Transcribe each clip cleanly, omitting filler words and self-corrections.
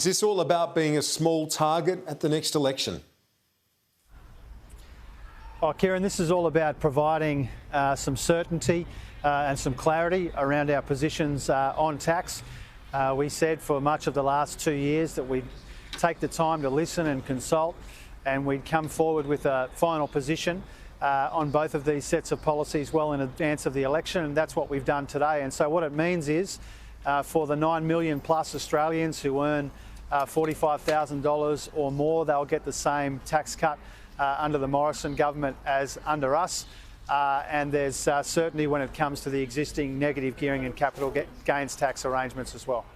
Is this all about being a small target at the next election? Oh, Kieran, this is all about providing some certainty and some clarity around our positions on tax. We said for much of the last 2 years that we'd take the time to listen and consult, and we'd come forward with a final position on both of these sets of policies well in advance of the election, and that's what we've done today. And so what it means is for the 9 million plus Australians who earn $45,000 or more, they'll get the same tax cut under the Morrison government as under us. And there's certainty when it comes to the existing negative gearing and capital gains tax arrangements as well.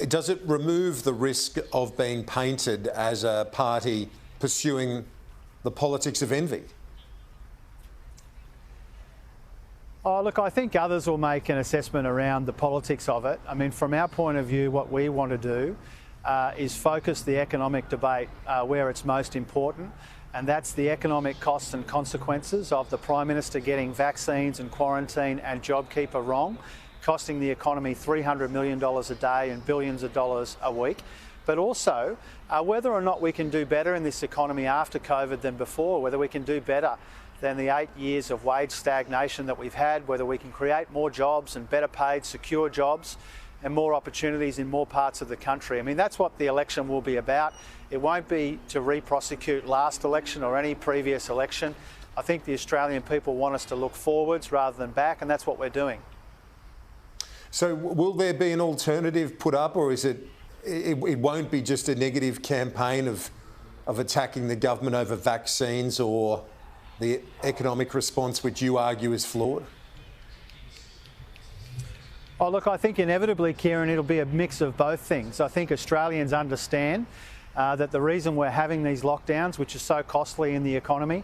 Does it remove the risk of being painted as a party pursuing the politics of envy? Oh, look, I think others will make an assessment around the politics of it. I mean, from our point of view, what we want to do is focus the economic debate where it's most important, and that's the economic costs and consequences of the Prime Minister getting vaccines and quarantine and JobKeeper wrong, costing the economy $300 million a day and billions of dollars a week. But also whether or not we can do better in this economy after COVID than before, whether we can do better than the 8 years of wage stagnation that we've had, whether we can create more jobs and better paid, secure jobs and more opportunities in more parts of the country. I mean, that's what the election will be about. It won't be to re-prosecute last election or any previous election. I think the Australian people want us to look forwards rather than back, and that's what we're doing. So will there be an alternative put up, or is it won't be just a negative campaign of attacking the government over vaccines or the economic response, which you argue is flawed? Oh, look, I think inevitably, Kieran, it'll be a mix of both things. I think Australians understand that the reason we're having these lockdowns, which is so costly in the economy,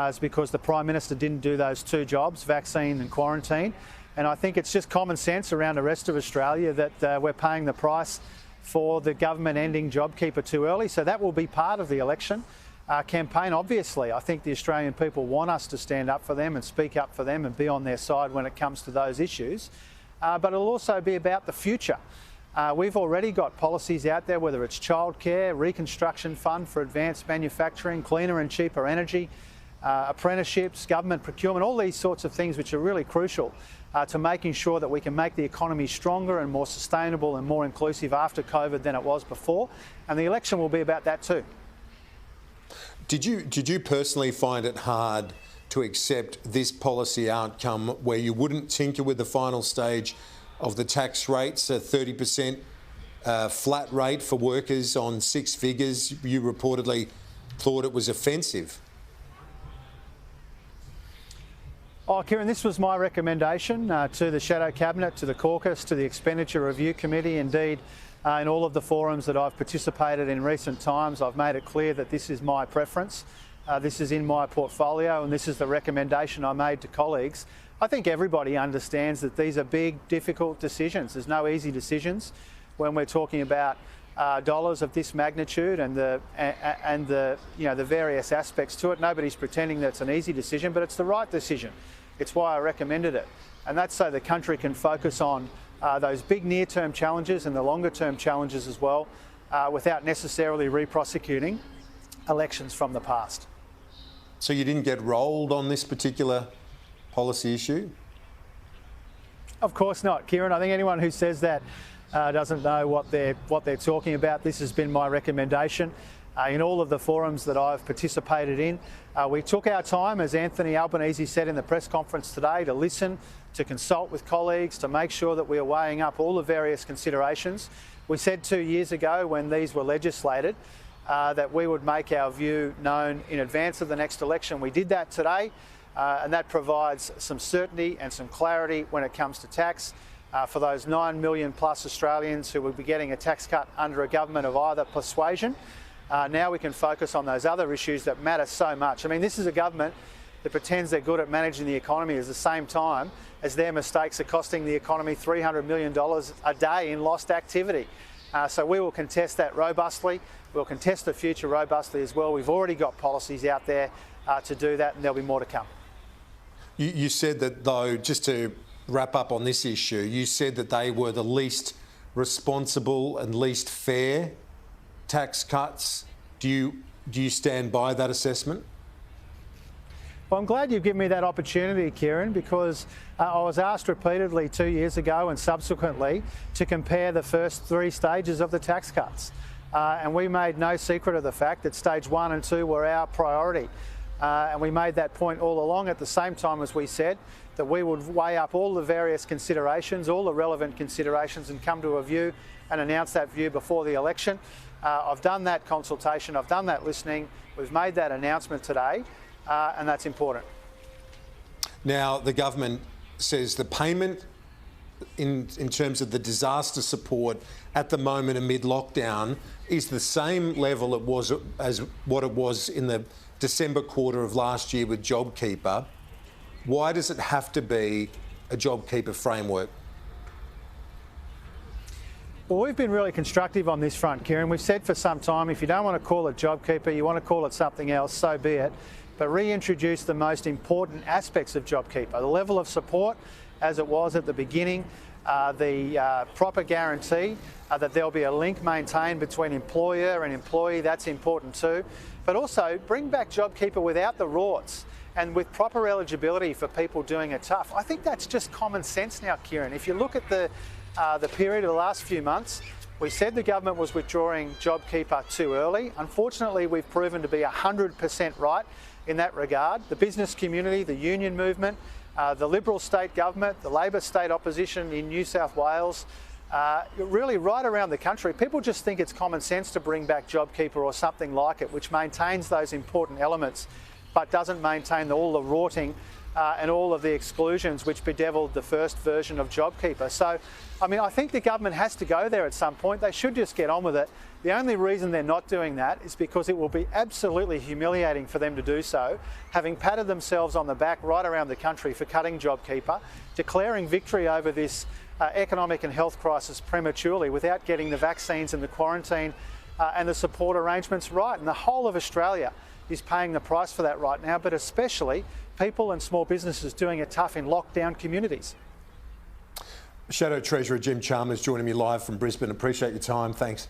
is because the Prime Minister didn't do those two jobs, vaccine and quarantine. And I think it's just common sense around the rest of Australia that we're paying the price for the government ending JobKeeper too early. So that will be part of the election campaign. Obviously, I think the Australian people want us to stand up for them and speak up for them and be on their side when it comes to those issues. But it'll also be about the future. We've already got policies out there, whether it's childcare, reconstruction fund for advanced manufacturing, cleaner and cheaper energy, apprenticeships, government procurement, all these sorts of things which are really crucial to making sure that we can make the economy stronger and more sustainable and more inclusive after COVID than it was before. And the election will be about that too. Did you personally find it hard to accept this policy outcome where you wouldn't tinker with the final stage of the tax rates, a 30% flat rate for workers on 6 figures? You reportedly thought it was offensive. Oh, Kieran, this was my recommendation to the Shadow Cabinet, to the caucus, to the Expenditure Review Committee. Indeed, in all of the forums that I've participated in recent times, I've made it clear that this is my preference. This is in my portfolio, and this is the recommendation I made to colleagues. I think everybody understands that these are big, difficult decisions. There's no easy decisions when we're talking about dollars of this magnitude and the various aspects to it. Nobody's pretending that it's an easy decision, but it's the right decision. It's why I recommended it, and that's so the country can focus on those big near-term challenges and the longer-term challenges as well, without necessarily re-prosecuting elections from the past. So you didn't get rolled on this particular policy issue? Of course not, Kieran. I think anyone who says that doesn't know what they're talking about. This has been my recommendation in all of the forums that I've participated in. We took our time, as Anthony Albanese said in the press conference today, to listen, to consult with colleagues, to make sure that we are weighing up all the various considerations. We said 2 years ago when these were legislated that we would make our view known in advance of the next election. We did that today, and that provides some certainty and some clarity when it comes to tax for those 9 million plus Australians who will be getting a tax cut under a government of either persuasion. Now we can focus on those other issues that matter so much. I mean, this is a government that pretends they're good at managing the economy at the same time as their mistakes are costing the economy $300 million a day in lost activity. So we will contest that robustly. We'll contest the future robustly as well. We've already got policies out there to do that, and there'll be more to come. You said that, though, just to wrap up on this issue, you said that they were the least responsible and least fair tax cuts. Do you stand by that assessment? Well, I'm glad you've given me that opportunity, Kieran, because I was asked repeatedly 2 years ago and subsequently to compare the first three stages of the tax cuts. And we made no secret of the fact that stage 1 and 2 were our priority. And we made that point all along, at the same time as we said that we would weigh up all the various considerations, all the relevant considerations, and come to a view and announce that view before the election. I've done that consultation, I've done that listening, we've made that announcement today, and that's important. Now, the government says the payment in terms of the disaster support at the moment amid lockdown is the same level it was as what it was in the December quarter of last year with JobKeeper. Why does it have to be a JobKeeper framework? Well, we've been really constructive on this front, Kieran. We've said for some time, if you don't want to call it JobKeeper, you want to call it something else, so be it. But reintroduce the most important aspects of JobKeeper, the level of support as it was at the beginning, the proper guarantee that there'll be a link maintained between employer and employee, that's important too. But also bring back JobKeeper without the rorts and with proper eligibility for people doing it tough. I think that's just common sense now, Kieran. If you look at the period of the last few months, we said the government was withdrawing JobKeeper too early. Unfortunately, we've proven to be 100% right in that regard. The business community, the union movement, the Liberal state government, the Labor state opposition in New South Wales, really right around the country, people just think it's common sense to bring back JobKeeper or something like it, which maintains those important elements but doesn't maintain all the rorting and all of the exclusions which bedeviled the first version of JobKeeper. So, I mean, I think the government has to go there at some point. They should just get on with it. The only reason they're not doing that is because it will be absolutely humiliating for them to do so, having patted themselves on the back right around the country for cutting JobKeeper, declaring victory over this economic and health crisis prematurely without getting the vaccines and the quarantine and the support arrangements right. And the whole of Australia is paying the price for that right now, but especially people and small businesses doing it tough in lockdown communities. Shadow Treasurer Jim Chalmers joining me live from Brisbane. Appreciate your time. Thanks.